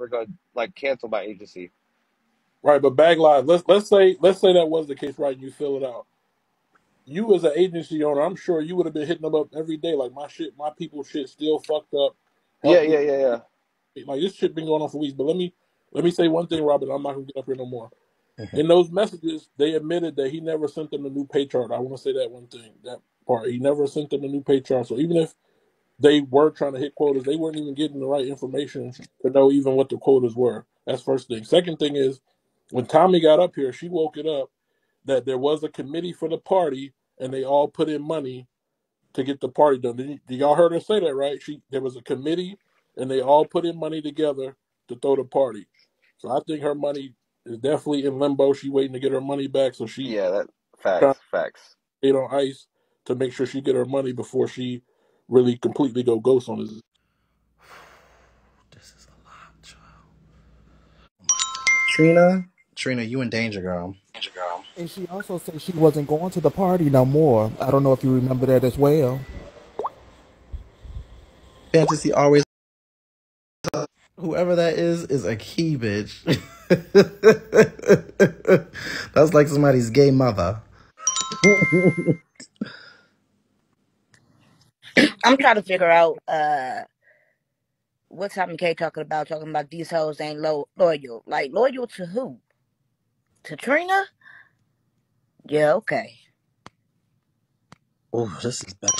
never gonna like cancel my agency. Right, but bag live. Let's say that was the case, right? And you fill it out. You as an agency owner, I'm sure you would have been hitting them up every day, like my people shit still fucked up. Yeah, Help yeah, me, yeah, yeah. like this shit been going on for weeks. But let me say one thing, Robert. I'm not gonna get up here no more. Mhm. In those messages, they admitted that he never sent them a new pay chart. I want to say that one thing, that part. He never sent them a new pay chart. So even if they were trying to hit quotas, they weren't even getting the right information to know even what the quotas were. That's first thing. Second thing is, when Tommy got up here, she woke it up that there was a committee for the party, and they all put in money to get the party done. Did y'all heard her say that, right? There was a committee, and they all put in money together to throw the party. So I think her money is definitely in limbo. She waiting to get her money back, so she Yeah, that trying facts, to facts. stay on ice to make sure she get her money before she really completely go ghost on this. This is a lot, child. Trina, you in danger, girl. And she also said she wasn't going to the party no more. I don't know if you remember that as well. Fantasy always. Whoever that is a key bitch. That's like somebody's gay mother. I'm trying to figure out what Tommy K talking about these hoes ain't loyal. Like loyal to who? To Trina? Yeah, okay. Oh, this is bad.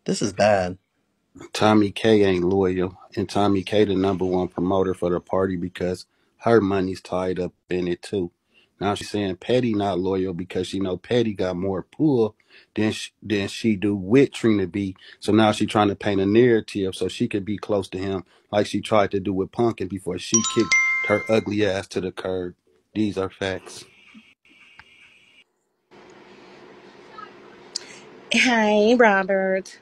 This is bad. Tommy K ain't loyal, and Tommy K the number one promoter for the party because her money's tied up in it too. Now she's saying Petty not loyal because she know Petty got more pull than she do with Trina B. So now she trying to paint a narrative so she could be close to him, like she tried to do with Punkin before she kicked her ugly ass to the curb. These are facts. Hey, Robert.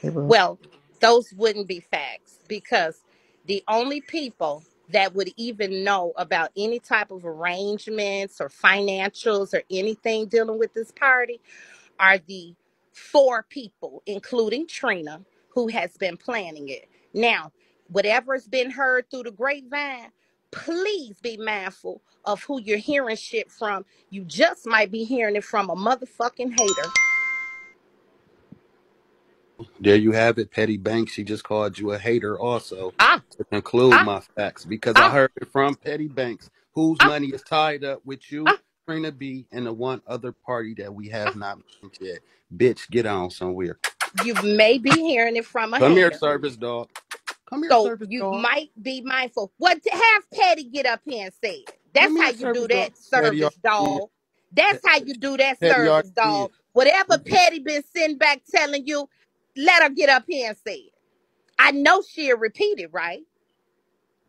Hey, bro. Well, those wouldn't be facts because the only people that would even know about any type of arrangements or financials or anything dealing with this party are the four people, including Trina, who has been planning it. Now, whatever's been heard through the grapevine, please be mindful of who you're hearing shit from. You just might be hearing it from a motherfucking hater. There you have it, Pettybanks. She just called you a hater also Ah, to conclude ah, my facts because I ah, heard it from Pettybanks, whose ah, money is tied up with you, ah, Trina B, and the one other party that we have ah. not mentioned yet. Bitch, get on somewhere. You may be hearing it from a Come here, hater. service dog. Come here, So service you dog. might be mindful. What to have Petty get up here and say it. That's Come how here, you do service dog. that, Petty service already did. dog. That's how you do that, Petty already service dog. did. Whatever We just, Petty been sitting back telling you, let her get up here and say it. I know she'll repeat it, right?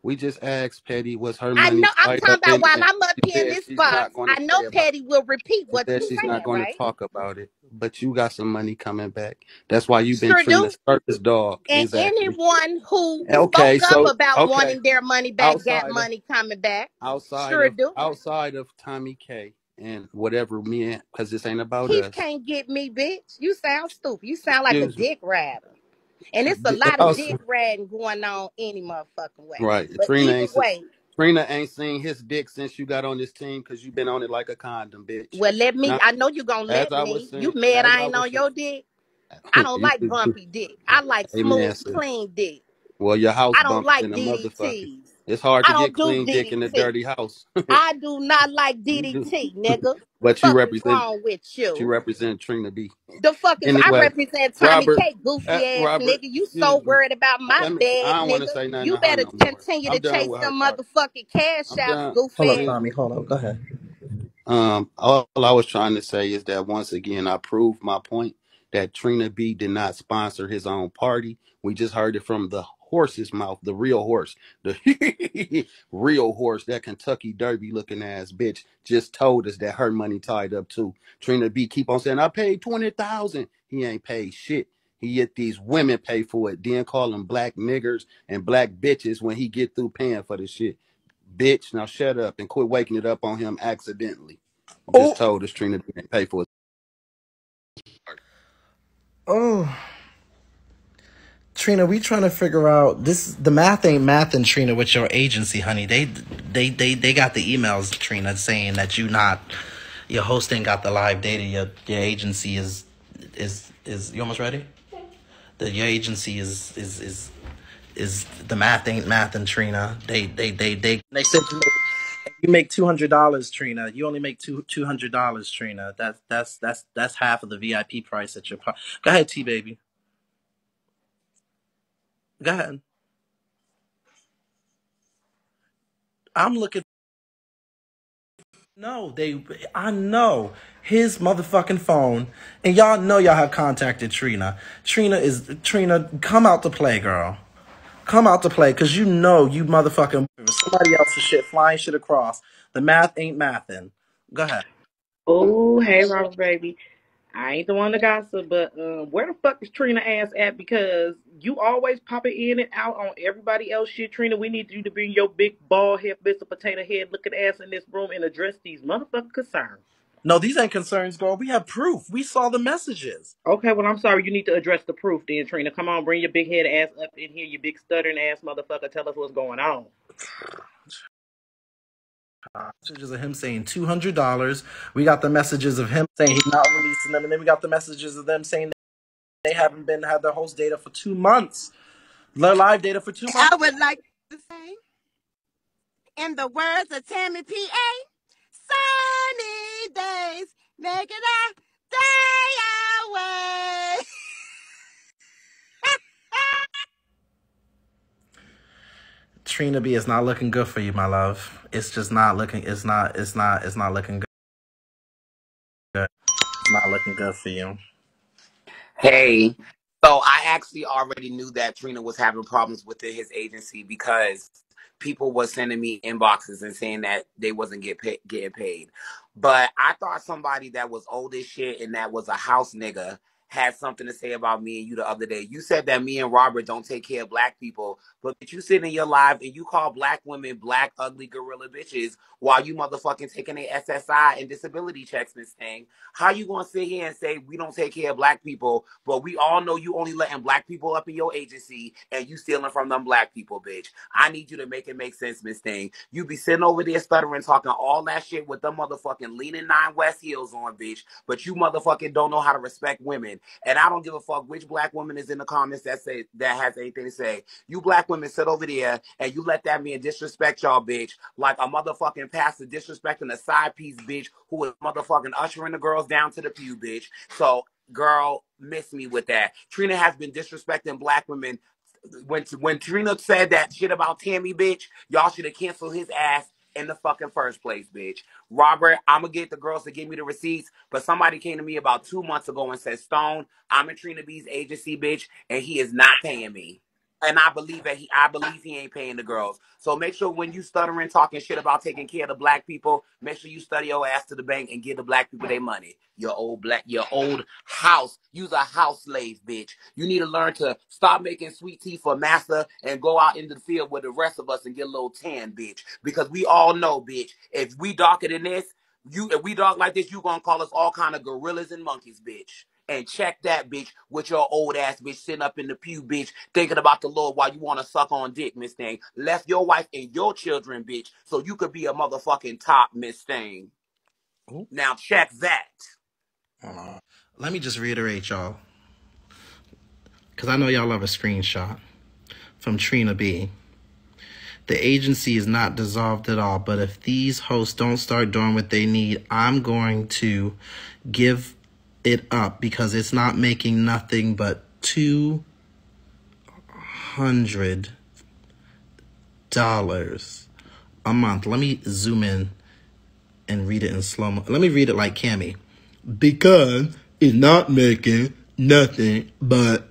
we just asked Petty, was her I money know. I'm tied talking up about in while it? I'm up She here in said this she's not box. going to I know say about Petty will repeat She what said you're she's not saying, going to right? talk about it, but you got some money coming back. That's why you've been Sure Trina's do. service dog. And Exactly. anyone who Okay, spoke up so about okay, wanting their money back got outside of money coming back. outside Sure of do. outside of Tommy K and whatever me, because this ain't about Keith us. can't get me, bitch. You sound stupid. You sound like a Excuse me. dick rider. And it's a lot of dick riding going on any motherfucking way. Right, But either way, Trina ain't seen his dick since you got on this team because you've been on it like a condom, bitch. well, let me. Now, I know you gonna as let I was me. You saying, mad as I I ain't was on saying, your dick? I don't you, like bumpy dick. I like amen, smooth, sis. clean dick. Well, your house I don't bumping like than a motherfucker. DDTs. It's hard I to get don't do clean dick in a DDT. dirty house. I do not like You do, DDT, nigga. but Fuck is wrong with you you? represent Trina B. The fuck is I Anyway, represent Tommy Robert, K, goofy ass Robert, nigga. You so excuse me. worried about my bag, I don't want to nigga. say nothing You to her better no more. continue to I'm done chase with her them part. motherfucking cash I'm outs, done. goofy Hold up, ass. Tommy. Hold up. Go ahead. All I was trying to say is that once again, I proved my point that Trina B did not sponsor his own party. We just heard it from the horse's mouth, the real horse, the real horse, that Kentucky Derby looking ass bitch just told us that her money tied up too. Trina B keep on saying, I paid 20,000. He ain't paid shit. He get these women pay for it, then call them black niggers and black bitches when he get through paying for the shit. Bitch, now shut up and quit waking it up on him accidentally. Just Oh, told us Trina didn't pay for it. oh. Trina, we trying to figure out this. The math ain't math, and Trina, with your agency, honey. They got the emails, Trina, saying that your host ain't got the live data. Your agency is. You almost ready? Your agency is the math ain't math, and Trina. They said you make $200, Trina. You only make $200, Trina. That's half of the VIP price at your. Go ahead, T baby. Go ahead. I'm looking. No, I know his motherfucking phone, and y'all know y'all have contacted Trina. Trina. Come out to play, girl. Come out to play, cause you know you motherfucking somebody else's shit flying shit across. The math ain't mathin'. Go ahead. Oh, hey, Robert, baby. I ain't the one to gossip, but where the fuck is Trina ass at? Because you always popping in and out on everybody else shit. Trina, we need you to bring your big bald head, Mr. Potato Head looking ass in this room and address these motherfucking concerns. No, these ain't concerns, girl. We have proof. We saw the messages. Okay, well, I'm sorry. You need to address the proof then, Trina. Come on, bring your big head ass up in here, you big stuttering ass motherfucker. Tell us what's going on. Messages of him saying $200. We got the messages of him saying he's not releasing them, and then we got the messages of them saying they haven't had their host data for 2 months. Their live data for 2 months. I would like to say, in the words of Tammy P.A., sunny days make it a day away. Trina B, it's not looking good for you, my love. It's just not looking. It's not looking good. It's not looking good for you. Hey, so I actually already knew that Trina was having problems with his agency because people was sending me inboxes and saying that they wasn't getting paid. But I thought somebody that was old as shit and that was a house nigga had something to say about me and you the other day. You said that me and Robert don't take care of black people, but you sit in your live and you call black women black, ugly gorilla bitches while you motherfucking taking their SSI and disability checks, Miss Thing. How you gonna sit here and say we don't take care of black people, but we all know you only letting black people up in your agency and you stealing from them black people, bitch? I need you to make it make sense, Miss Thing. You be sitting over there stuttering, talking all that shit with them motherfucking leaning 9 West heels on, bitch, but you motherfucking don't know how to respect women. And I don't give a fuck which black woman is in the comments that has anything to say. You black women sit over there and you let that man disrespect y'all, bitch, like a motherfucking pastor disrespecting a side piece, bitch, who is motherfucking ushering the girls down to the pew, bitch. So, girl, miss me with that. Trina has been disrespecting black women. When Trina said that shit about Tammy, bitch, y'all should have canceled his ass in the fucking first place, bitch. Robert, I'm gonna get the girls to give me the receipts, but somebody came to me about 2 months ago and said, Stone, I'm in Trina B's agency, bitch, and he is not paying me. And I believe he ain't paying the girls. So make sure when you stuttering talking shit about taking care of the black people, make sure you study your ass to the bank and give the black people their money. Your old house. You's a house slave, bitch. You need to learn to stop making sweet tea for master and go out into the field with the rest of us and get a little tan, bitch. Because we all know, bitch, if we darker than this, if we dark like this, you gonna call us all kind of gorillas and monkeys, bitch. And check that, bitch, with your old ass bitch sitting up in the pew, bitch, thinking about the Lord while you want to suck on dick, Miss Thing. Left your wife and your children, bitch, so you could be a motherfucking top, Miss Thing. Ooh. Now check that. Let me just reiterate, y'all, because I know y'all love a screenshot from Trina B. The agency is not dissolved at all, but if these hosts don't start doing what they need, I'm going to give it up because it's not making nothing but $200 a month. Let me zoom in and read it in slow-mo. Let me read it like Cammy. Because it's not making nothing but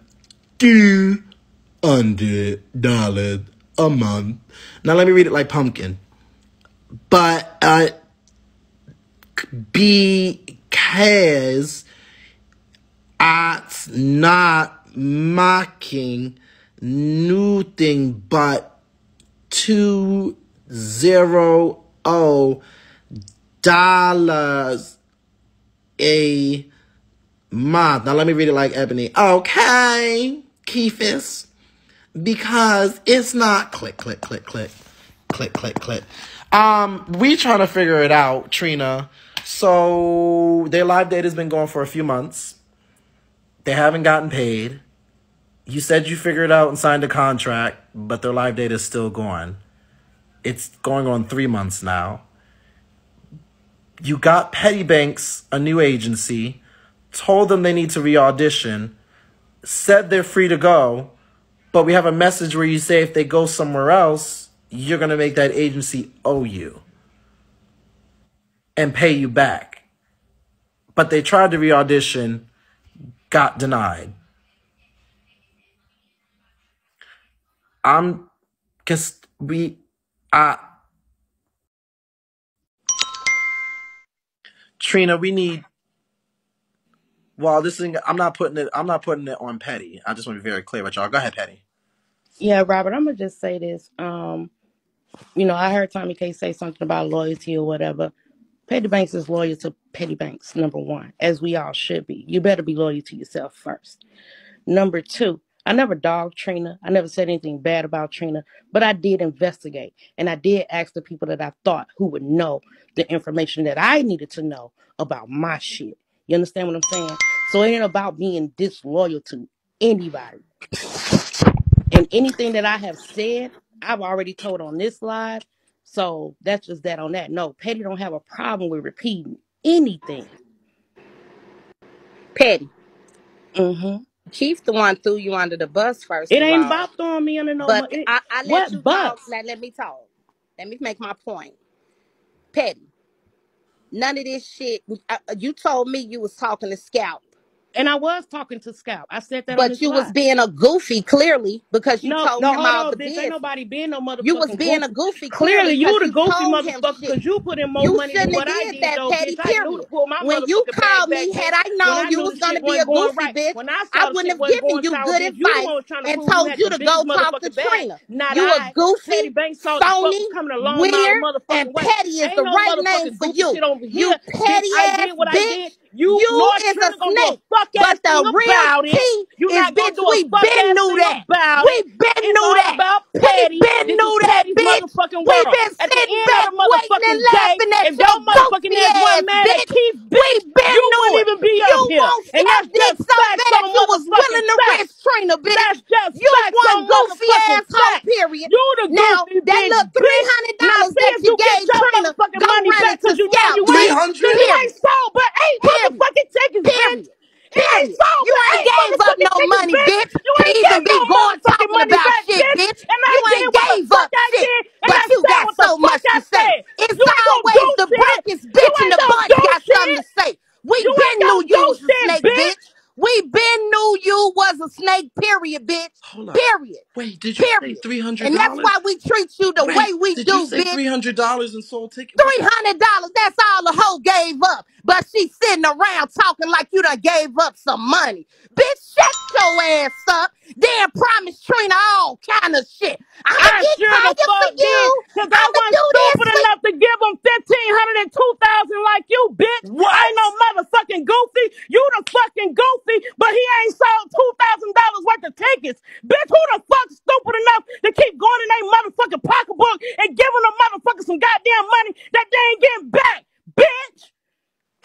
$200 a month. Now let me read it like Pumpkin. But because it's not making nothing but $200 a month. Now let me read it like Ebony. Okay, Keefus. because it's not click, click, click, click, click, click, click. We trying to figure it out, Trina. So their live date has been going for a few months. They haven't gotten paid. You said you figured it out and signed a contract, but their live date is still going. It's going on 3 months now. You got Pettybanks, a new agency, told them they need to re-audition, said they're free to go, but we have a message where you say if they go somewhere else, you're going to make that agency owe you and pay you back. But they tried to re-audition, got denied. Because Trina, we need, well, this thing, I'm not putting it on Petty. I just want to be very clear with y'all. Go ahead, Petty. Yeah, Robert, I'm gonna just say this. I heard Tommy K say something about loyalty or whatever. Pettybanks is loyal to Pettybanks, number one, as we all should be. You better be loyal to yourself first. Number two, I never dogged Trina. I never said anything bad about Trina, but I did investigate. And I did ask the people that I thought who would know the information that I needed to know about my shit. You understand what I'm saying? So it ain't about being disloyal to anybody. And anything that I have said, I've already told on this live. So that's just that on that. No, Petty don't have a problem with repeating anything. Petty. Mm-hmm. Chief the one threw you under the bus, first It of ain't all. about throwing me under no But money. I let you What talk. bus? Let me talk. Let me make my point. Petty. None of this shit. You told me you was talking to Scalp. And I was talking to Scalp. I said that on But this you was live. being a goofy, clearly, because you No, told no, him hold all on, the bitch. Ain't business. nobody being no You was motherfucking being a goofy. goofy, clearly, Clearly, you because the you goofy told him motherfucker shit. because you put in more You money than shouldn't have what I did did, that, though, Petty, bitch. I knew to period. pull my When you motherfucking called bag back, me, bitch. had I When known I you knew was the going to shit be a wasn't going goofy right. bitch, When I I saw the wouldn't shit have wasn't given going you sour, good bitch, you the advice one was trying to and prove you told had you the to biggest go talk to motherfucking bag. Trina. Not You a I. goofy, Petty Banks saw the fuck phony, was coming a long mile weird, motherfucking and way. petty is Ain't the no right name motherfucking for goofy you. shit over You here, bitch. petty I ass did what I did. bitch. You, You North is a Trina, gonna do a snake. fuck ass But thing the real about it. tea You is, not gonna bitch, do a we fuck been ass knew thing that. about We it. been It's knew all that. about We Petty. been This is knew that, Petty's bitch. motherfucking We world. been At the sitting end of back the waiting and motherfucking day, laughing at if your your motherfucking goofy ass ass, wasn't mad at bitch. Keith, bitch, We been you knew wouldn't it. even be up You here. want And scalp that's dick just so facts bad on you was motherfucking willing to facts. risk Trina, bitch. That's just You facts one on goofy motherfucking asshole, facts. period. You the Now, goofy that bitch, little bitch. Now $300 see that if you you get gave your Trina, motherfucking go money run back it to because you know scalp, you ain't. bitch. 300? You ain't Period. sold but 8 Period. motherfucking tickets, bitch. Period. You ain't Period. sold You but ain't 8 gave up motherfucking no tickets, money, bitch. bitch, You to ain't even getting be your going motherfucking talking money about back, shit, bitch. bitch. And I You did ain't what the gave fuck up I shit, did, and I but you said got what the so fuck much I to say. said. It's You ain't gonna do always the shit. brokest You bitch in ain't the gonna bunch do got something shit. to say. We You ain't been knew gonna you do was a shit, snake, bitch. bitch. We been knew you was a snake, period, bitch. Hold up. Period. Wait, did you say Period. And that's $300? why we treat you the Wait, way we did you do, say bitch. $300 in sold ticket? What? $300, that's all the hoe gave up. But she sitting around talking like you done gave up some money. Bitch, shut your ass up. Then promise Trina all kind of shit. I'ma I get sure the tired for fuck did. you. Cause I I'ma wasn't do this stupid for enough to give them 1,500 and 2,000 like you, bitch. I What? ain't no motherfucking goofy. You the fucking goofy, but he ain't sold $2,000 worth of tickets. Bitch, who the fuck stupid enough to keep going in their motherfucking pocketbook and giving them motherfuckers some goddamn money that they ain't getting back, bitch?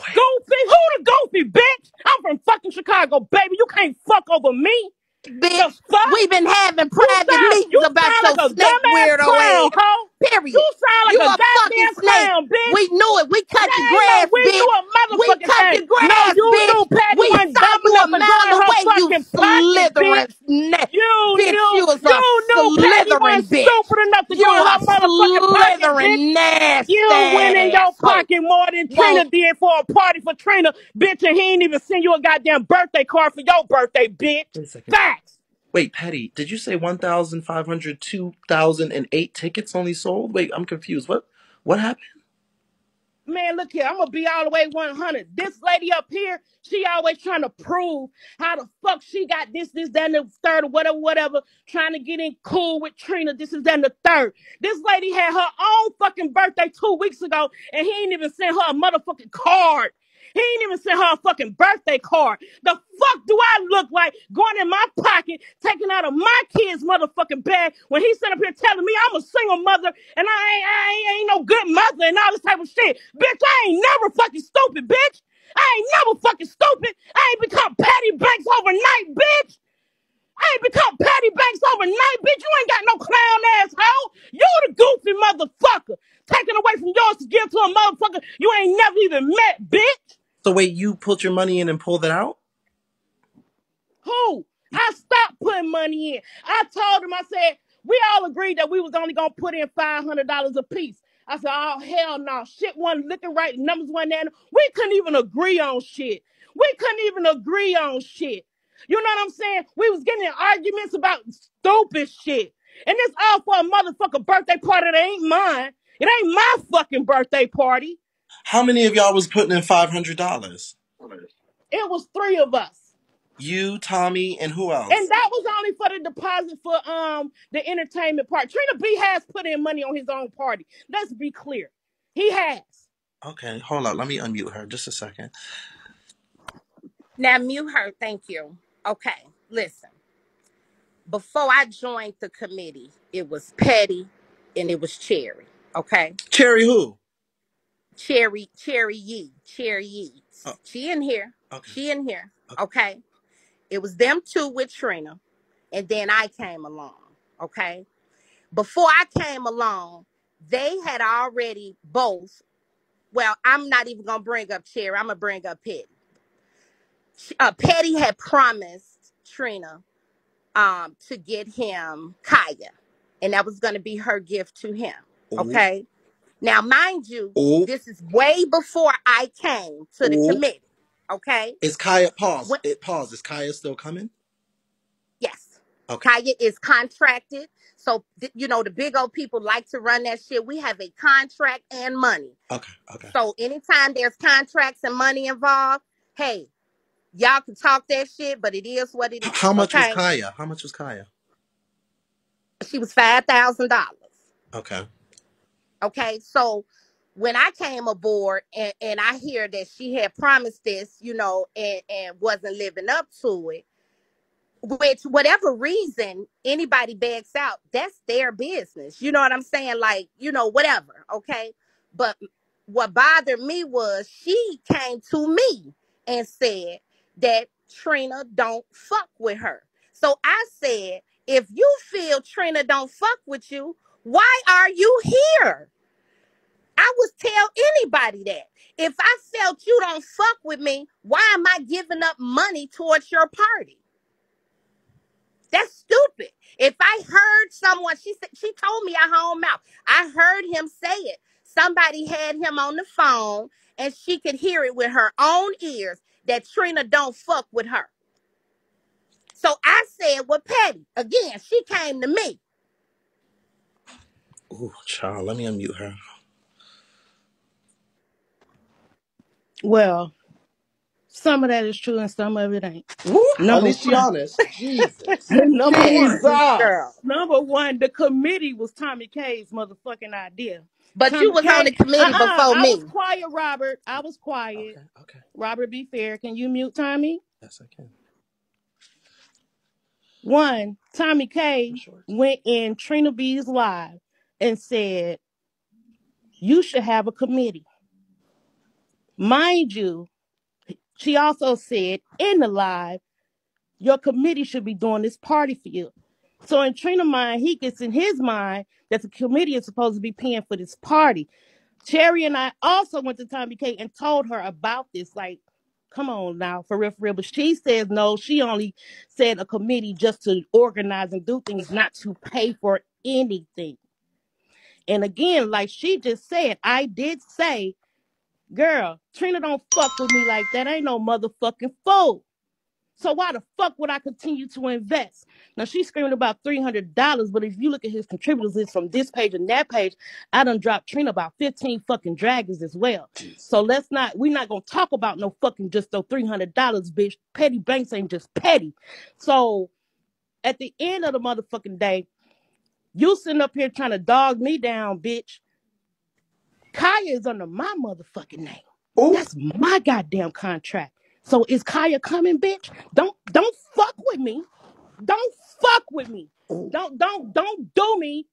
Wait. Goofy? Who the goofy, bitch? I'm from fucking Chicago, baby. You can't fuck over me. The bitch. fuck? We been having You private sound meetings about like your a snake dumbass weirdo clown, ass. hoe. You Period. sound You like a a fucking goddamn snake. clown, bitch. We knew it. We cut the There ain't no grass, we knew bitch. a We motherfucking cut thing. the No, grass, you bitch. knew Patty We wasn't saw dumb you a enough to go in mile her away, you fucking pocket, slithering bitch. snake. You Bitch, knew you was a you knew Patty slithering wasn't bitch. stupid enough to You go in a her motherfucking pocket, bitch. slithering nasty You went in your asshole. pocket more than Won't Trina did for a party for Trina, bitch, and he ain't even send you a goddamn birthday card for your birthday, bitch. Wait a second. Facts. Wait, Patty, did you say 1,500, 2,008 tickets only sold? Wait, I'm confused. What happened? Man, look here. I'm gonna be all the way 100. This lady up here, she always trying to prove how the fuck she got this, that, and the third, or whatever, trying to get in cool with Trina. This is that and the third. This lady had her own fucking birthday 2 weeks ago, and he ain't even sent her a motherfucking card. He ain't even sent her a fucking birthday card. The fuck do I look like going in my pocket, taking out of my kid's motherfucking bag when he sat up here telling me I'm a single mother and I ain't no good mother and all this type of shit. Bitch, I ain't never fucking stupid, bitch. I ain't never fucking stupid. I ain't become Pettybanks overnight, bitch. I ain't become Pettybanks overnight, bitch. You ain't got no clown asshole. You the goofy motherfucker. Taking away from yours to give to a motherfucker you ain't never even met, bitch. So wait, you put your money in and pulled it out? Who? I stopped putting money in. I told him, I said, we all agreed that we was only going to put in $500 a piece. I said, oh, hell no. Shit wasn't looking right. Numbers wasn't there. We couldn't even agree on shit. We couldn't even agree on shit. You know what I'm saying? We was getting in arguments about stupid shit. And it's all for a motherfucking birthday party that ain't mine. It ain't my fucking birthday party. How many of y'all was putting in $500? It was 3 of us. You, Tomi, and who else? And that was only for the deposit for the entertainment part. Trina B has put in money on his own party. Let's be clear. He has. Okay, hold on. Let me unmute her just a second. Now mute her. Thank you. Okay, listen. Before I joined the committee, it was Petty and it was Cherry. Okay? Cherry who? Cherry Yee. Oh, She in here. okay. She in here. Okay. Okay? It was them two with Trina. And then I came along. Okay? Before I came along, they had already both. Well, I'm not even going to bring up Cherry. I'm going to bring up Petty. Petty had promised Trina to get him Kaya. And that was going to be her gift to him. Okay? Now, mind you, this is way before I came to the committee. Okay? Is Kaya, pause. Is Kaya still coming? Yes. Okay. Kaya is contracted. So, you know, the big old people like to run that shit. We have a contract and money. Okay. Okay. So anytime there's contracts and money involved, hey, y'all can talk that shit, but it is what it is. How much was Kaya? How much was Kaya? She was $5,000. Okay. Okay. So when I came aboard and I hear that she had promised this, you know, and wasn't living up to it, which whatever reason anybody begs out, that's their business. You know what I'm saying? Like, you know, whatever. Okay. But what bothered me was she came to me and said that Trina don't fuck with her. So I said, if you feel Trina don't fuck with you, why are you here? I would tell anybody that. If I felt you don't fuck with me, why am I giving up money towards your party? That's stupid. If I heard someone, she told me out her own mouth, I heard him say it. Somebody had him on the phone and she could hear it with her own ears that Trina don't fuck with her. So I said, well, Petty, again, she came to me. Ooh, child, let me unmute her. Well, some of that is true and some of it ain't. Ooh, at Number least she one. honest. Jesus. Jesus, girl. Number one, the committee was Tommy K's motherfucking idea. But you Tommy was on K, the committee before I was me. quiet, Robert. I was quiet. Okay. Robert, be fair. Can you mute Tommy? Yes, I can. One, Tommy K went in Trina B's live and said, you should have a committee. Mind you, she also said in the live, your committee should be doing this party for you. So in Trina's mind, he gets in his mind that the committee is supposed to be paying for this party. Cherry and I also went to Tommy K and told her about this. Like, come on now, for real. But she says no, she only said a committee just to organize and do things, not to pay for anything. And again, like she just said, I did say, girl, Trina don't fuck with me like that. I ain't no motherfucking fool. So why the fuck would I continue to invest? Now she's screaming about $300, but if you look at his contributors list from this page and that page, I done dropped Trina about 15 fucking dragons as well. Jeez. So we're not gonna talk about no fucking just those $300, bitch. Pettybanks ain't just petty. So at the end of the motherfucking day, you sitting up here trying to dog me down, bitch. Kaya is under my motherfucking name. That's my goddamn contract. So is Kaya coming, bitch? Don't fuck with me. Don't fuck with me. Don't do me.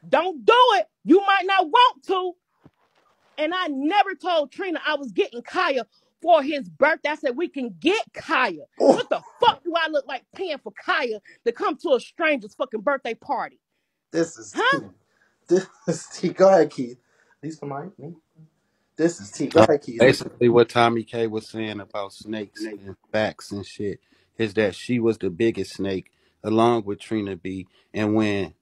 Don't do it. You might not want to. And I never told Trina I was getting Kaya for his birthday. I said we can get Kaya. What the fuck do I look like paying for Kaya to come to a stranger's fucking birthday party? This is Huh? T. This is T. Go ahead, Keith. These for mine. Me. This is T. Go ahead, Keith. Basically, what Tommy K was saying about snakes and facts and shit is that she was the biggest snake along with Trina B. And when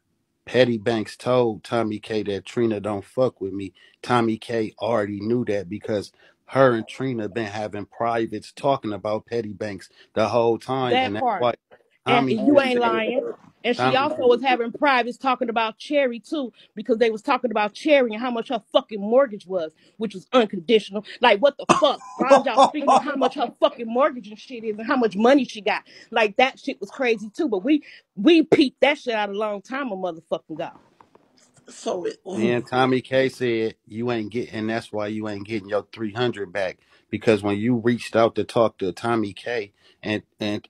Pettybanks told Tommy K that Trina don't fuck with me, Tommy K already knew that because her and Trina been having privates talking about Pettybanks the whole time, and That that's part. why And Tommy you K ain't said lying. And she Tommy. also was having privates talking about Cherry too, because they was talking about Cherry and how much her fucking mortgage was, which was unconditional. Like what the fuck? Why is y'all speaking on how much her fucking mortgage and shit is and how much money she got? Like that shit was crazy too. But we peeped that shit out a long time a motherfucking ago. So it. Then Tommy K said, "You ain't getting. That's why you ain't getting your 300 back because when you reached out to talk to Tommy K and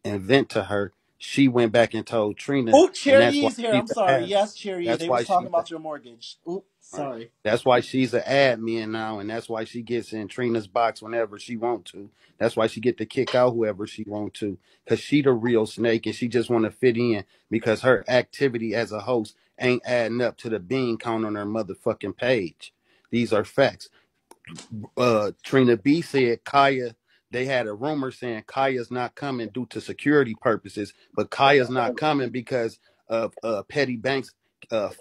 vent to her, she went back and told Trina, Oh, and that's why Cherry's here. she's I'm the sorry. ad. Yes, Cherry. That's They why was talking she's the about your mortgage. Oh, right. sorry. That's why she's an admin now, and that's why she gets in Trina's box whenever she want to. That's why she get to kick out whoever she want to, cause she the real snake, and she just want to fit in because her activity as a host ain't adding up to the bean count on her motherfucking page. These are facts. Trina B said Kaya, they had a rumor saying Kaya's not coming due to security purposes, but Kaya's not coming because of Petty Banks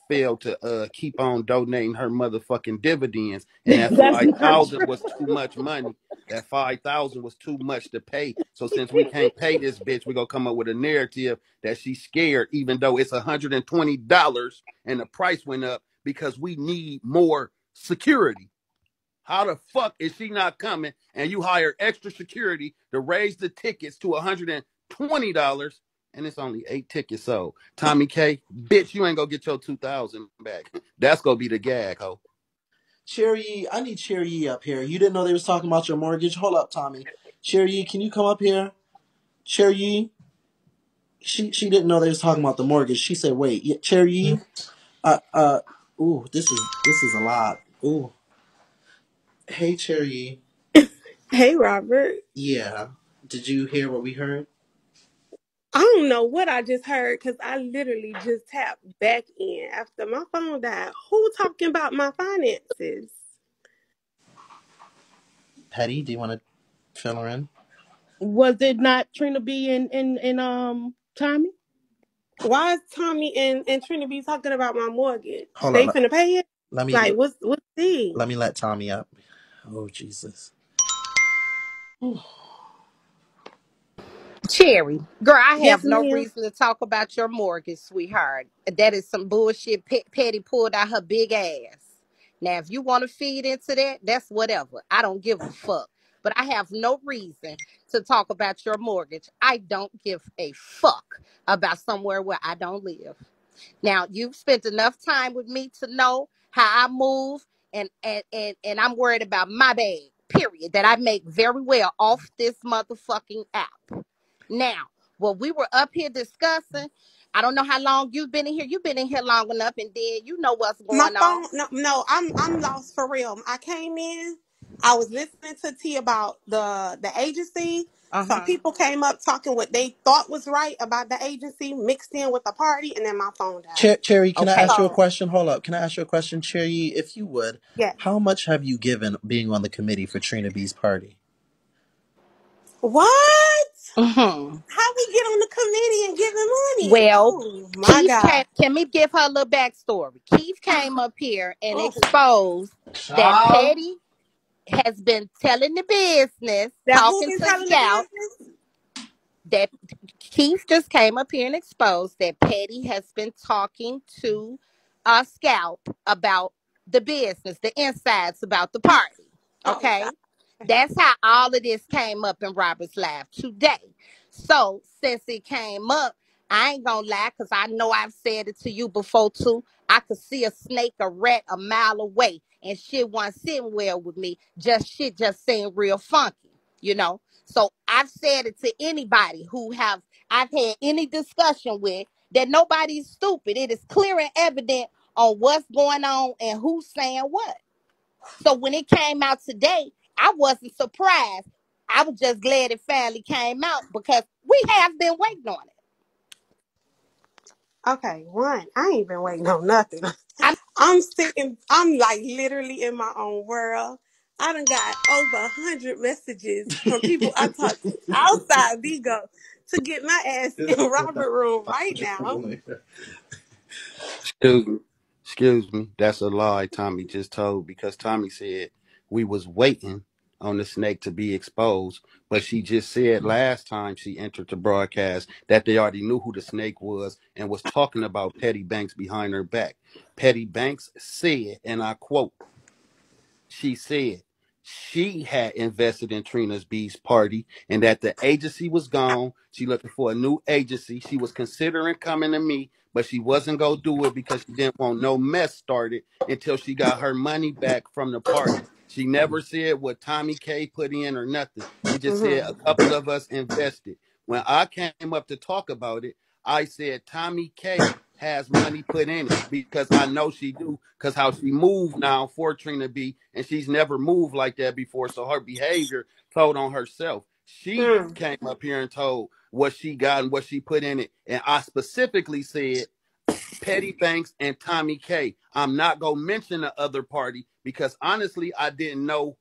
failed to keep on donating her motherfucking dividends, and that That's not 5,000 true. was too much money. That 5,000 was too much to pay. So since we can't pay this bitch, we're gonna come up with a narrative that she's scared, even though it's $120 and the price went up because we need more security. How the fuck is she not coming and you hire extra security to raise the tickets to $120 and it's only 8 tickets sold? Tommy K, bitch, you ain't gonna get your 2,000 back. That's gonna be the gag, ho. Cherry, I need Cherry up here. You didn't know they was talking about your mortgage? Hold up, Tommy. Cherry, can you come up here? Cherry, she didn't know they was talking about the mortgage. She said, "Wait, yeah, Cherry, uh, uh, ooh, this is a lot. Ooh, hey, Cherry, Hey, Robert. yeah. Did you hear what we heard? I don't know what I just heard because I literally just tapped back in after my phone died. Who talking about my finances? Petty, do you want to fill her in? Was it not Trina B and Tommy? Why is Tommy and Trina B talking about my mortgage? Hold on. They finna pay it? Let me Like, what's the? let me let Tommy up. Oh Jesus. Cherry, girl, I Yes, have no ma'am. reason to talk about your mortgage, sweetheart. That is some bullshit Petty pulled out her big ass. Now, if you want to feed into that, that's whatever. I don't give a fuck. But I have no reason to talk about your mortgage. I don't give a fuck about somewhere where I don't live. Now, you've spent enough time with me to know how I move, and I'm worried about my bag, period, that I make very well off this motherfucking app. Now, what we were up here discussing, I don't know how long you've been in here. You've been in here long enough, and then you know what's My going on. phone, no, I'm lost for real. I came in, I was listening to T about the agency. Some Uh-huh. people came up talking what they thought was right about the agency mixed in with the party, and then my phone died. Cherry, can I ask Okay. you a So question? Hold up. Can I ask you a question, Cherry? If you would, yeah, how much have you given being on the committee for Trina B's party? what? Mm-hmm. How we get on the committee and giving money? Well, Oh my Keith came. God. Can we give her a little backstory? Keith came up here and Oh, exposed that Child. Petty has been telling the business, that who talking been to telling the Scout, business? that Keith just came up here and exposed that Petty has been talking to Scout about the business, the insides about the party. Oh God. Okay. That's how all of this came up in Robert's Lab today. So since it came up, I ain't gonna lie, because I know I've said it to you before too. I could see a snake, a rat a mile away, and shit wasn't sitting well with me. Shit just seemed real funky, you know. So I've said it to anybody who I've had any discussion with, that nobody's stupid. It is clear and evident on what's going on and who's saying what. So when it came out today, I wasn't surprised. I was just glad it finally came out, because we have been waiting on it. Okay, one, I ain't been waiting on nothing. I I'm like literally in my own world. I done got over 100 messages from people I talk to outside Vigo to get my ass in Robert room right now. Excuse me. Excuse me. That's a lie Tommy just told, because Tommy said we was waiting on the snake to be exposed. But she just said last time she entered the broadcast that they already knew who the snake was and was talking about Pettybanks behind her back. Pettybanks said, and I quote, she said she had invested in Trina's B's party and that the agency was gone. She looking for a new agency. She was considering coming to me, but she wasn't going to do it because she didn't want no mess started until she got her money back from the party. She never said what Tommy K put in or nothing. She just said a couple of us invested. When I came up to talk about it, I said Tommy K has money put in it because I know she do, because how she moved now for Trina B, and she's never moved like that before. So her behavior told on herself. She came up here and told what she got and what she put in it. And I specifically said Pettybanks and Tommy K. I'm not going to mention the other party because honestly, I didn't know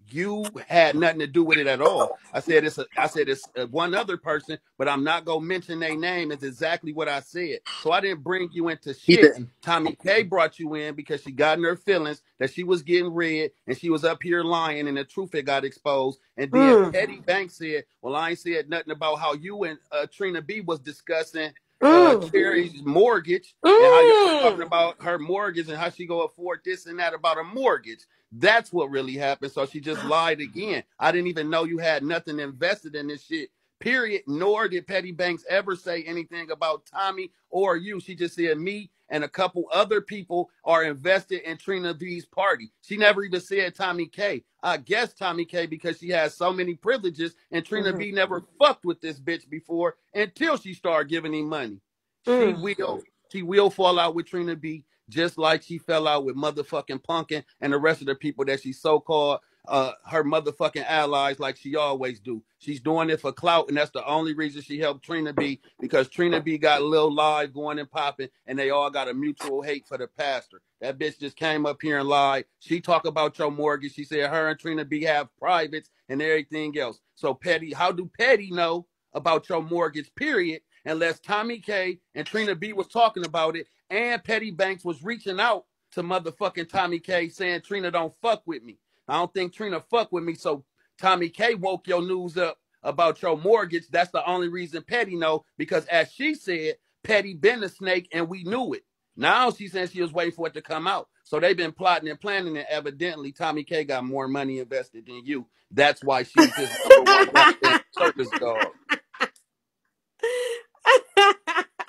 you had nothing to do with it at all. I said it's one other person, but I'm not gonna mention their name. It's exactly what I said. So I didn't bring you into He shit. didn't. Tommy K brought you in because she got in her feelings that she was getting red and she was up here lying and the truth had got exposed. And then Petty Banks said, well, I ain't said nothing about how you and Trina B was discussing Cherry's mortgage and how y'all was talking about her mortgage and how she go afford this and that about a mortgage. That's what really happened. So she just lied again. I didn't even know you had nothing invested in this shit. Period. Nor did Petty Banks ever say anything about Tommy or you. She just said me and a couple other people are invested in Trina B's party. She never even said Tommy K. I guess Tommy K because she has so many privileges and Trina B never fucked with this bitch before until she started giving him money. She will fall out with Trina B just like she fell out with motherfucking Punkin and the rest of the people that she so-called her motherfucking allies like she always do. She's doing it for clout, and that's the only reason she helped Trina B, because Trina B got a little live going and popping, and they all got a mutual hate for the pastor. That bitch just came up here and lied. She talk about your mortgage. She said her and Trina B have privates and everything else. So Petty, how do Petty know about your mortgage, period, unless Tommy K and Trina B was talking about it and Petty Banks was reaching out to motherfucking Tommy K saying Trina don't fuck with me. I don't think Trina fuck with me, so Tommy K woke your news up about your mortgage. That's the only reason Petty know, because as she said, Petty been a snake and we knew it. Now she's saying she was waiting for it to come out. So they've been plotting and planning, and evidently Tommy K got more money invested than you. That's why she's his number one goddamn service dog.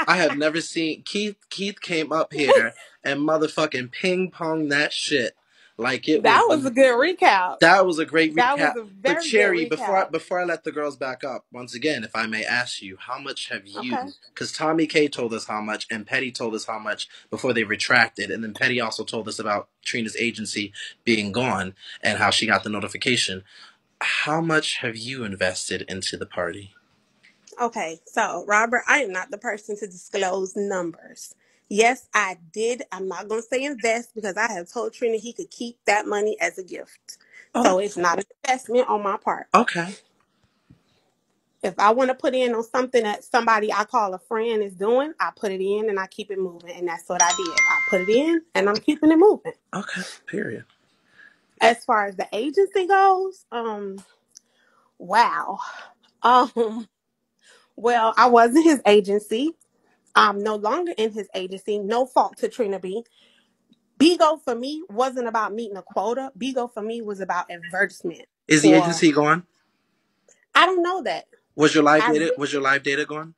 I have never seen Keith came up here and motherfucking ping pong that shit like it was. That was a good recap. That was a great That was recap. a But very good Cherry, recap. before I let the girls back up, once again, if I may ask you, how much have you? Okay. Because Tommy K told us how much, and Petty told us how much before they retracted, and then Petty also told us about Trina's agency being gone and how she got the notification. How much have you invested into the party? Okay, so Robert, I am not the person to disclose numbers. Yes, I did. I'm not going to say invest because I have told Trina he could keep that money as a gift. So it's not an investment on my part. Okay. If I want to put in on something that somebody I call a friend is doing, I put it in and I keep it moving. And that's what I did. I put it in and I'm keeping it moving. Okay, period. As far as the agency goes, wow. Well, I was in his agency. I'm no longer in his agency. No fault to Trina B. Bigo for me wasn't about meeting a quota. Bigo for me was about advertisement. Is the agency gone? I don't know that. Was your live data gone?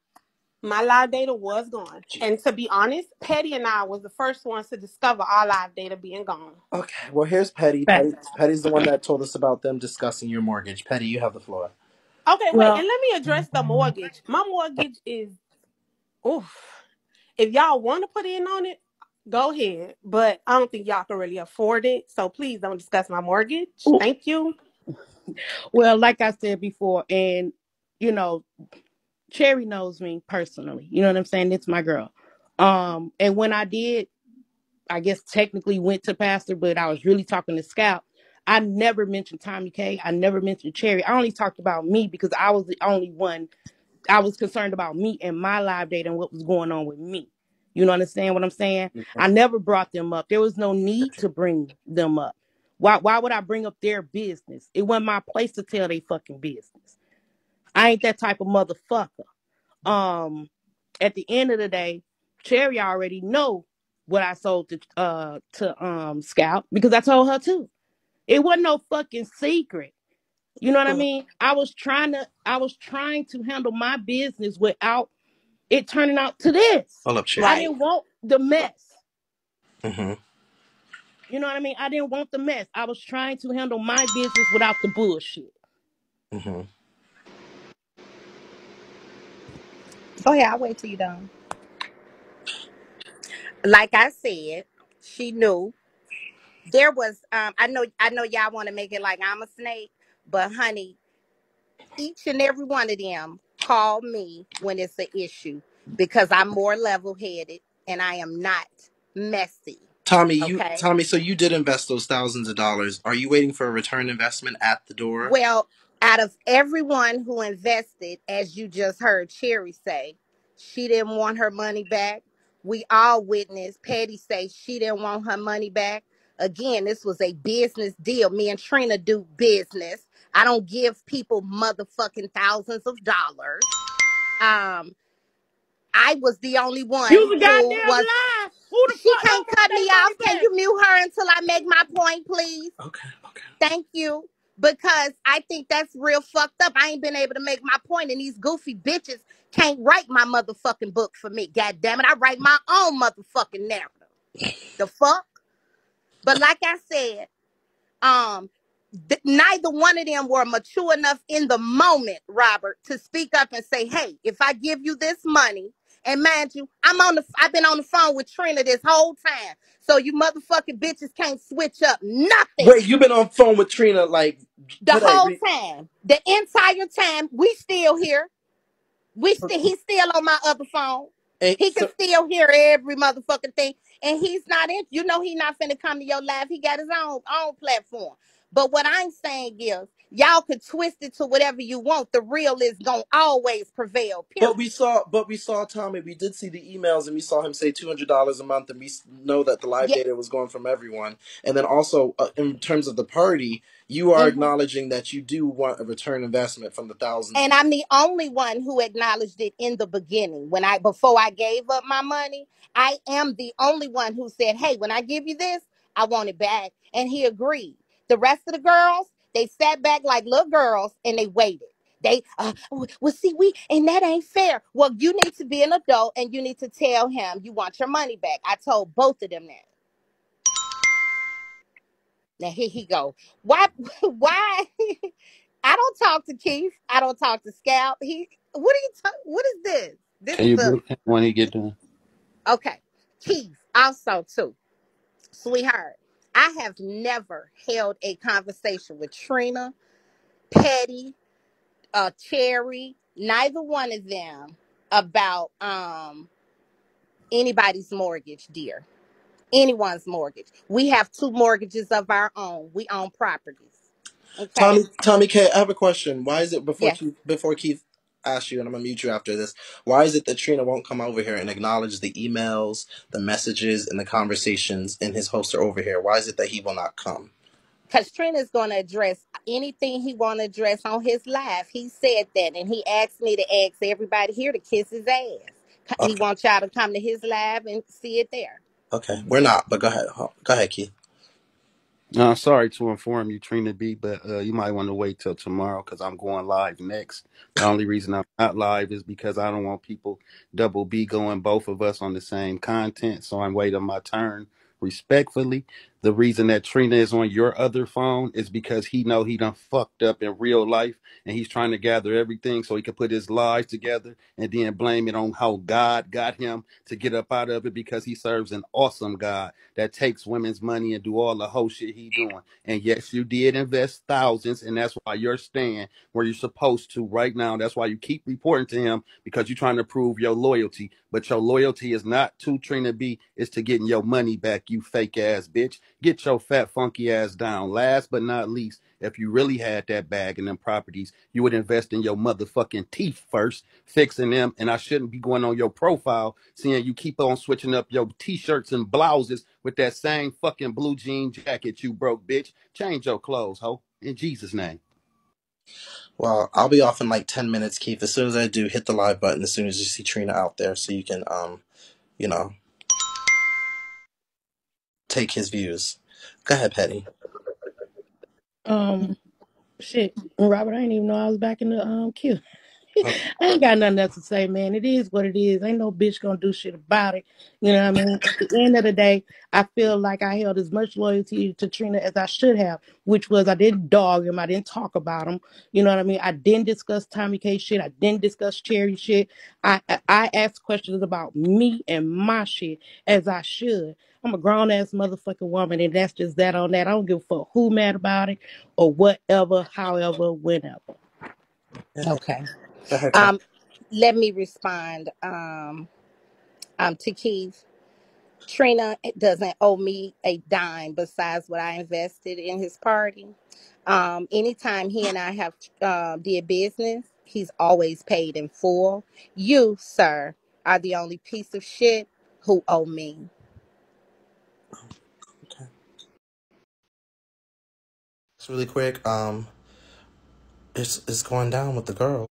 My live data was gone. And to be honest, Petty and I was the first ones to discover our live data being gone. Okay, well, here's Petty. Petty's the one that told us about them discussing your mortgage. Petty, you have the floor. Okay, wait, Well, and let me address the mortgage. My mortgage is, oof. If y'all want to put in on it, go ahead. But I don't think y'all can really afford it. So please don't discuss my mortgage. Thank you. well, like I said before, and you know, Cherry knows me personally. You know what I'm saying? It's my girl. And when I did, I guess technically went to Pastor, but I was really talking to Scout. I never mentioned Tommy K. I never mentioned Cherry. I only talked about me because I was the only one. I was concerned about me and my live date and what was going on with me. You know understand what I'm saying? I never brought them up. There was no need to bring them up. Why would I bring up their business? It wasn't my place to tell they fucking business. I ain't that type of motherfucker. At the end of the day, Cherry already know what I sold to Scout because I told her too. It wasn't no fucking secret. You know what I mean? I was trying to handle my business without it turning out to this. Hold up, Cherry. I Right. didn't want the mess. Mm-hmm. You know what I mean? I didn't want the mess. I was trying to handle my business without the bullshit. Mm-hmm. Go ahead, I'll wait till you're done. Like I said, she knew there was I know y'all want to make it like I'm a snake, but honey, each and every one of them call me when it's an issue because I'm more level-headed and I am not messy. Okay? Tommy, so you did invest those thousands of dollars. Are you waiting for a return investment at the door? Well, out of everyone who invested, as you just heard Cherry say, she didn't want her money back. We all witnessed Patty say she didn't want her money back. Again, this was a business deal. Me and Trina do business. I don't give people motherfucking thousands of dollars. Um, I was the only You's one a who goddamn was. lie. Who the She fuck can't don't want cut me their off. money Can back? you mute her until I make my point, please? Okay, okay. Thank you. Because I think that's real fucked up. I ain't been able to make my point, and these goofy bitches can't write my motherfucking book for me. God damn it. I write my own motherfucking narrative. The fuck? But like I said, um, neither one of them were mature enough in the moment, Robert, to speak up and say, hey, if I give you this money, and mind you, I've been on the phone with Trina this whole time. So you motherfucking bitches can't switch up nothing. Wait, you've been on phone with Trina like The today? whole time, the entire time, we still here. He's still on my other phone. Hey, He can so still hear every motherfucking thing, and he's not in. You know, he's not finna come to your live. He got his own platform. But what I'm saying is, y'all could twist it to whatever you want. The real is gonna always prevail. but Period. we saw Tommy. We did see the emails, and we saw him say $200 a month, and we know that the live Yeah. data was going from everyone. And then also, in terms of the party, you are Mhm. acknowledging that you do want a return investment from the thousands. And I'm the only one who acknowledged it in the beginning. Before I gave up my money, I am the only one who said, "Hey, when I give you this, I want it back." And he agreed. The rest of the girls, they sat back like little girls and they waited. Well, see, and that ain't fair. Well, you need to be an adult and you need to tell him you want your money back. I told both of them that. Now here he go. Why? Why? I don't talk to Keith. I don't talk to Scout. What is this? This Can is you a mute him when he get done? okay. Keith also too, sweetheart. I have never held a conversation with Trina, Petty, Cherry, neither one of them about anybody's mortgage, dear. Anyone's mortgage. We have two mortgages of our own. We own properties. Okay. Tommy K, I have a question. Why is it Yes. before Keith asks you, and I'm gonna mute you after this? Why is it that Trina won't come over here and acknowledge the emails, the messages, and the conversations in his hoster over here? Why is it that he will not come? Because Trina's going to address anything he want to address on his live. He said that, and he asked me to ask everybody here to kiss his ass. He Okay, wants y'all to come to his live and see it there. okay, we're not, but go ahead, Keith. Sorry to inform you, Trina B, but you might want to wait till tomorrow because I'm going live next. The only reason I'm not live is because I don't want people double B going both of us on the same content. So I'm waiting my turn respectfully. The reason that Trina is on your other phone is because he know he done fucked up in real life and he's trying to gather everything so he can put his lies together and then blame it on how God got him to get up out of it because he serves an awesome God that takes women's money and do all the whole shit he doing. And yes, you did invest thousands, and that's why you're staying where you're supposed to right now. That's why you keep reporting to him because you're trying to prove your loyalty. But your loyalty is not to Trina B, it's to getting your money back, you fake ass bitch. Get your fat funky ass down. Last but not least, if you really had that bag and them properties, you would invest in your motherfucking teeth first, fixing them. And I shouldn't be going on your profile, seeing you keep on switching up your t-shirts and blouses with that same fucking blue jean jacket, you broke bitch. Change your clothes, ho. In Jesus' name. Well, I'll be off in like 10 minutes, Keith. As soon as I do, hit the live button as soon as you see Trina out there, so you can you know, take his views. Go ahead, Petty. Shit, Robert, I didn't even know I was back in the queue. Oh, I ain't got nothing else to say, man. It is what it is. Ain't no bitch gonna do shit about it. You know what I mean? At the end of the day, I feel like I held as much loyalty to Trina as I should have, which was I didn't dog him. I didn't talk about him. You know what I mean? I didn't discuss Tommy K shit. I didn't discuss Cherry shit. I asked questions about me and my shit as I should. I'm a grown ass motherfucking woman, and that's just that on that. I don't give a fuck who mad about it or whatever, however, whenever. Okay. go ahead, Trina. Um, Let me respond. To Keith. Trina doesn't owe me a dime besides what I invested in his party. Anytime he and I have did business, he's always paid in full. You, sir, are the only piece of shit who owe me. Okay. It's really quick. It's going down with the girl.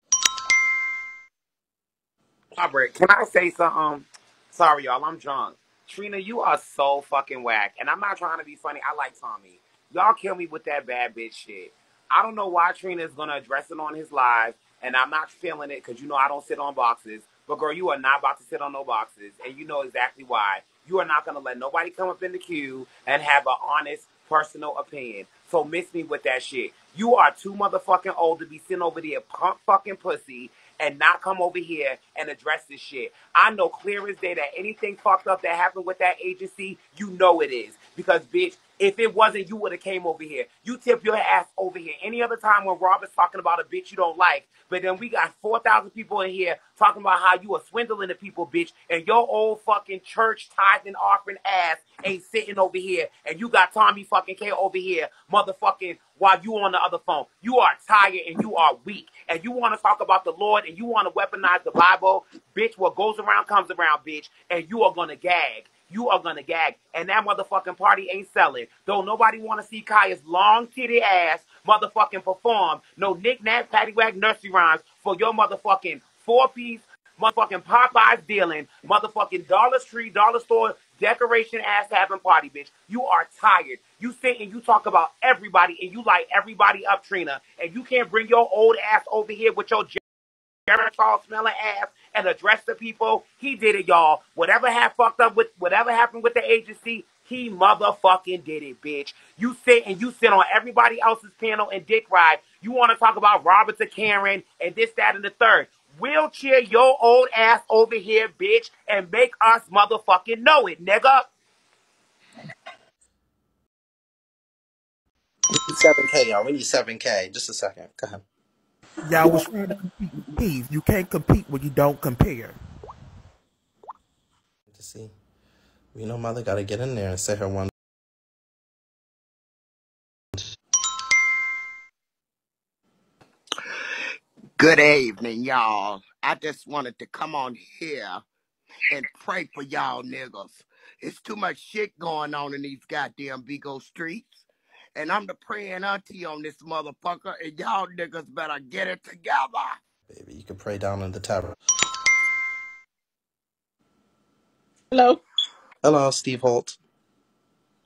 Robert, can I say something? Sorry, y'all, I'm drunk. Trina, you are so fucking whack. And I'm not trying to be funny. I like Tommy. Y'all kill me with that bad bitch shit. I don't know why Trina is going to address it on his live, and I'm not feeling it because you know I don't sit on boxes. But, girl, you are not about to sit on no boxes, and you know exactly why. You are not going to let nobody come up in the queue and have an honest, personal opinion. So miss me with that shit. You are too motherfucking old to be sitting over there pump fucking pussy and not come over here and address this shit. I know clear as day that anything fucked up that happened with that agency, you know it is. Because, bitch, if it wasn't, you would have came over here. You tip your ass over here. Any other time when Robert's talking about a bitch you don't like, but then we got 4,000 people in here talking about how you are swindling the people, bitch, and your old fucking church tithing offering ass ain't sitting over here, and you got Tommy fucking K over here, motherfucking, while you on the other phone. You are tired and you are weak, and you want to talk about the Lord and you want to weaponize the Bible, bitch. What goes around comes around, bitch, and you are gonna gag. You are gonna gag, and that motherfucking party ain't selling. Don't nobody want to see Kaya's long titty ass motherfucking perform no knick-knack, paddywhack nursery rhymes for your motherfucking four-piece motherfucking Popeyes dealing, motherfucking Dollar Tree, dollar store decoration ass having party, bitch. You are tired. You sit and you talk about everybody and you light everybody up, Trina, and you can't bring your old ass over here with your Geritol smelling ass and address the people. He did it, y'all. Whatever happened with the agency, he motherfucking did it, bitch. You sit and you sit on everybody else's panel and dick ride. You want to talk about Robert to Karen and this, that, and the third. Wheelchair your old ass over here, bitch, and make us motherfucking know it, nigga. We need 7K, y'all. We need 7K. Just a second. Go ahead. Yeah, I was trying to compete with Keith. You can't compete when you don't compare. To see. You know, mother got to get in there and say her one. Good evening, y'all. I just wanted to come on here and pray for y'all niggas. It's too much shit going on in these goddamn Vigo streets. And I'm the praying auntie on this motherfucker, and y'all niggas better get it together. Baby, you can pray down in the tower. Hello. Hello, Steve Holt.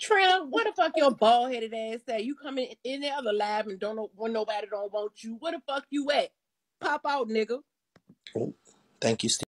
Trina, what the fuck your bald headed ass at? You coming in the other lab and don't know when nobody don't want you. Where the fuck you at? Pop out, nigga. Oh, thank you, Steve.